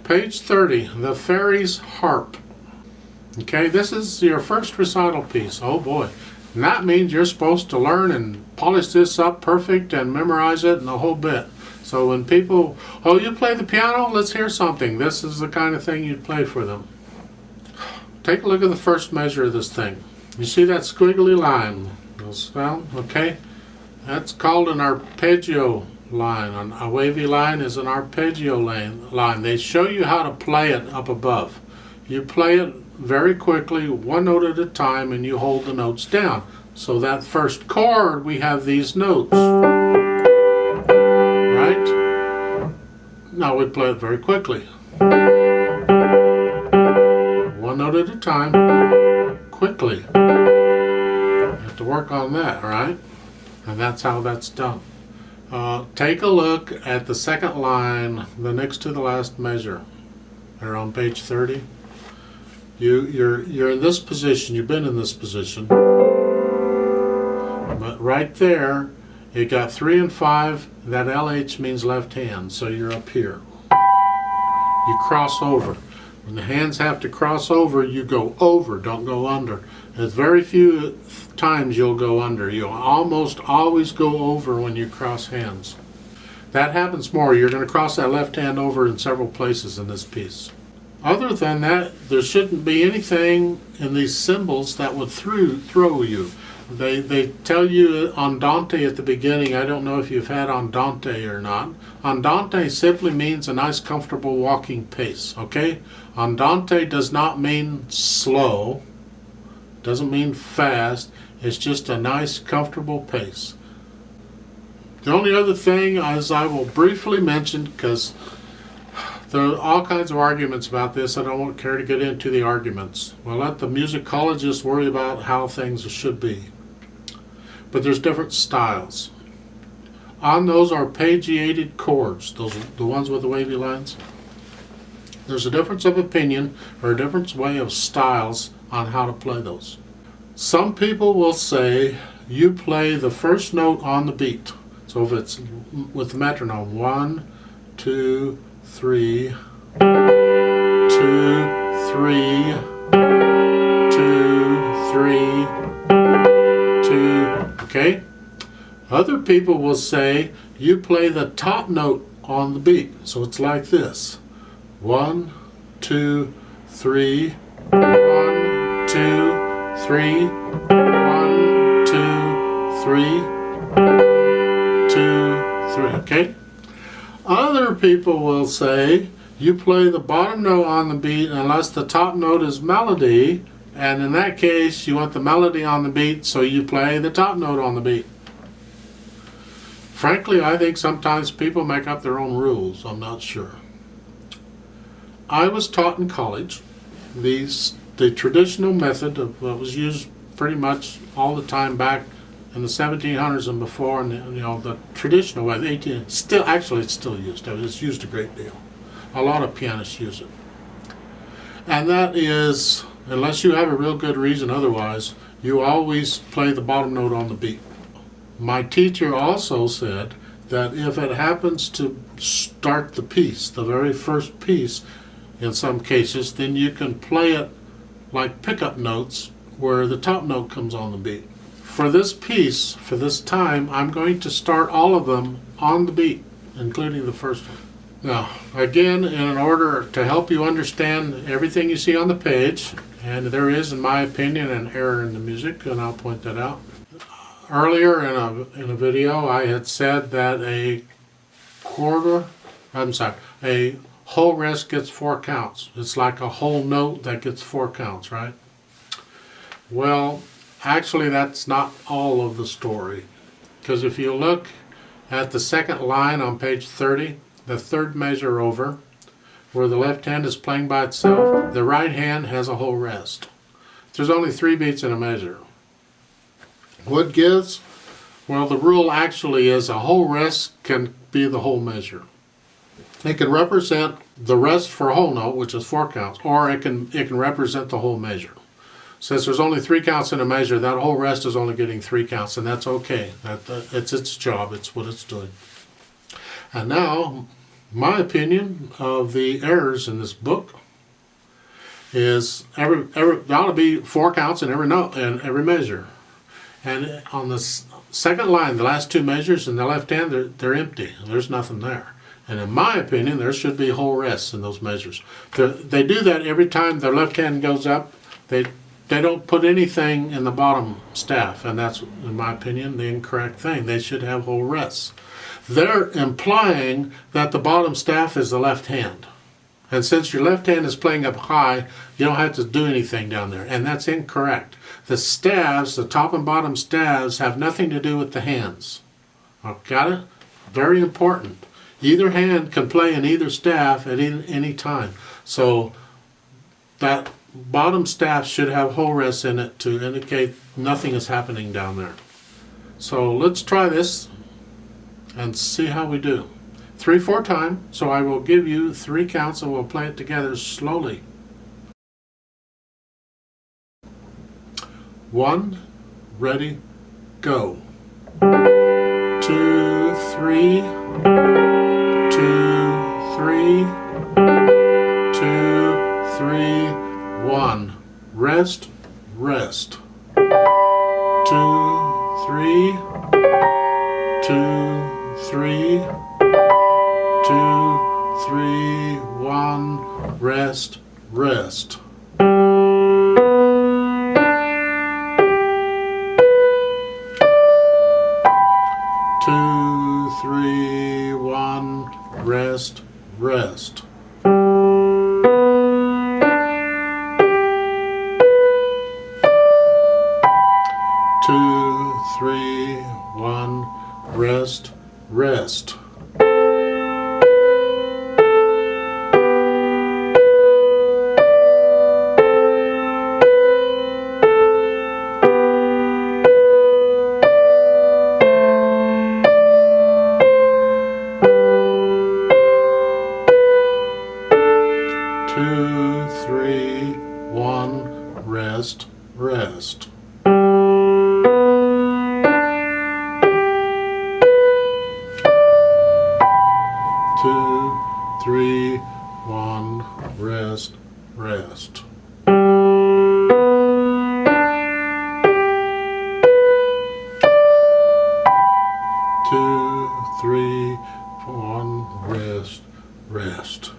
Page 30, the Fairies Harp. Okay, this is your first recital piece. Oh boy. And that means you're supposed to learn and polish this up perfect and memorize it and the whole bit. So when people, oh, you play the piano? Let's hear something. This is the kind of thing you'd play for them. Take a look at the first measure of this thing. You see that squiggly line? Well, okay. That's called an arpeggio line. A wavy line is an arpeggio line. They show you how to play it up above. You play it very quickly, one note at a time, and you hold the notes down. So that first chord, we have these notes. Right? Now we play it very quickly. One note at a time, quickly. You have to work on that, right? And that's how that's done. Take a look at the second line, the next to the last measure. They're on page 30. You're in this position, you've been in this position. But right there, you got 3 and 5, that LH means left hand, so you're up here. You cross over. When the hands have to cross over, you go over, don't go under. There's very few times you'll go under. You'll almost always go over when you cross hands. That happens more. You're going to cross that left hand over in several places in this piece. Other than that, there shouldn't be anything in these symbols that would throw you. They tell you andante at the beginning. I don't know if you've had andante or not. Andante simply means a nice comfortable walking pace, okay? Andante does not mean slow, doesn't mean fast. It's just a nice comfortable pace. The only other thing is I will briefly mention, because there are all kinds of arguments about this. I don't care to get into the arguments. We'll let the musicologists worry about how things should be. But there's different styles. On those arpeggiated chords, those are the ones with the wavy lines. There's a difference of opinion or a different way of styles on how to play those. Some people will say you play the first note on the beat. So if it's with the metronome, 1, 2, 3, 2, 3, 2, 3, 2, okay? Other people will say you play the top note on the beat. So it's like this. 1, 2, 3, 1, 2, 3, 1, 2, 3, 2, 3, okay? Other people will say you play the bottom note on the beat unless the top note is melody, and in that case you want the melody on the beat, so you play the top note on the beat. Frankly, I think sometimes people make up their own rules. I'm not sure. I was taught in college the traditional method of what was used pretty much all the time back in the 1700s and before, and the traditional way, it's still used. It's used a great deal. A lot of pianists use it. And that is, unless you have a real good reason otherwise, you always play the bottom note on the beat. My teacher also said that if it happens to start the piece, the very first piece, in some cases, then you can play it like pickup notes where the top note comes on the beat. For this piece, for this time, I'm going to start all of them on the beat, including the first one. Now, again, in order to help you understand everything you see on the page, and there is, in my opinion, an error in the music, and I'll point that out. Earlier in a video, I had said that a whole rest gets 4 counts. It's like a whole note that gets 4 counts, right? Well, actually, that's not all of the story. Because if you look at the second line on page 30, the third measure over, where the left hand is playing by itself, the right hand has a whole rest. There's only 3 beats in a measure. What gives? Well, the rule actually is a whole rest can be the whole measure. It can represent the rest for a whole note, which is 4 counts, or it can represent the whole measure. Since there's only 3 counts in a measure, that whole rest is only getting 3 counts, and that's okay. It's its job. It's what it's doing. And now, my opinion of the errors in this book is there ought to be 4 counts in every note and every measure. And on the second line, the last 2 measures in the left hand, they're empty. There's nothing there. And in my opinion, there should be whole rests in those measures. They do that every time their left hand goes up. They don't put anything in the bottom staff, and that's, in my opinion, the incorrect thing. They should have whole rests. They're implying that the bottom staff is the left hand. And since your left hand is playing up high, you don't have to do anything down there. And that's incorrect. The staves, the top and bottom staves, have nothing to do with the hands. Got it? Very important. Either hand can play in either staff at any time. So that bottom staff should have whole rests in it to indicate nothing is happening down there. So let's try this and see how we do. 3/4 time, so I will give you 3 counts and we'll play it together slowly. 1, ready, go. 2, 3, 2, 3, 2, 3, 1. Rest, rest. 2, 3, 2, 3, 2, 3, 1. Rest, rest. 2, 3, 1. Rest, rest. 2, 3, 1. Rest, rest. 2, 3, 1. Rest, rest. 2, 3, 1. Rest, rest. 2, 3, 1. Rest, rest. 2, 3, 1. Rest, rest.